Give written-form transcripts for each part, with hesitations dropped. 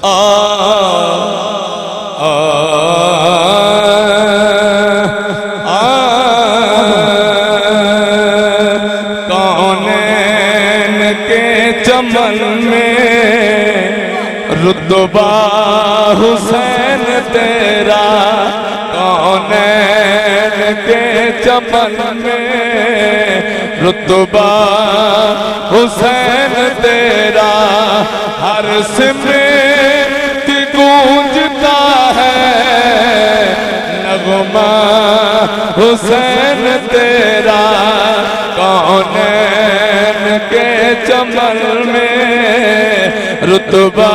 आ आ कौनैन के चमन में रुतबा हुसैन तेरा, कौनैन के चमन में रुतबा हुसैन तेरा, हर सिमत गूंजता है नगमा हुसैन तेरा, कौनैन के चमन में रुतबा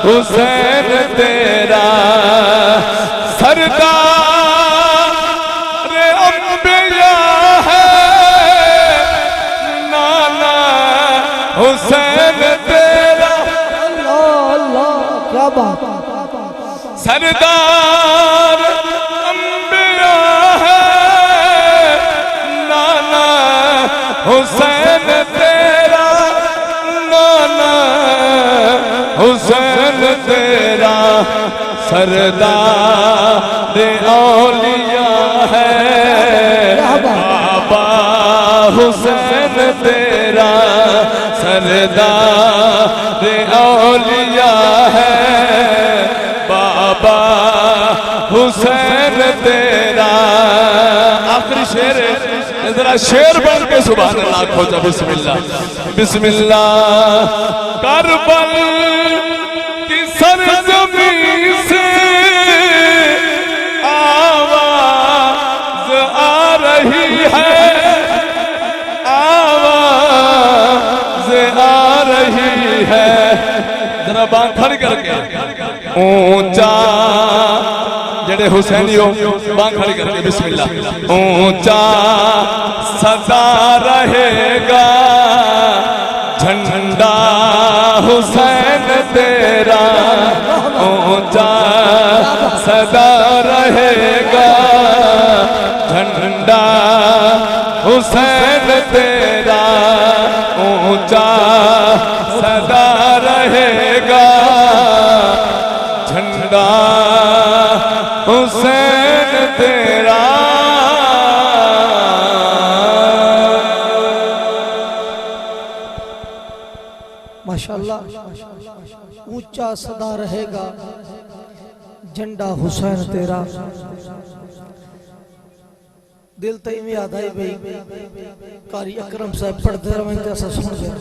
हुसैन तेरा, सरदार अंबिया है नाना हुसैन तेरा। अल्लाह अल्लाह क्या बात, सरदार अंबिया है नाना हुसैन तेरा, नाना हुसैन तेरा, सरदार औलिया है बाबा हुसैन तेरा, सरदार औलिया है बाबा हुसैन तेरा। आखिरी शेर है, जरा शेर बन के सुभान अल्लाह खोजा। बिस्मिल्लाह बिस्मिल्लाह। करबल की सरजमीं से आवाज आ रही है, आवाज आ रही है, जरा बांग खड़ी करके ऊंचा जेड़े हुसैनियो बांग खड़ी करके बिस्मिल्लाह। ऊंचा सदा रहेगा झंडा हुसैन तेरा, ऊंचा सदा रहेगा झंडा हुसैन तेरा, ऊंचा सदा रहेगा झंडा हुसैन तेरा। माशाअल्लाह, ऊंचा सदा रहेगा झंडा हुसैन तेरा। दिल तई में याद आई भाई कारी अकरम साहब पढ़ते रहे, सुन गया।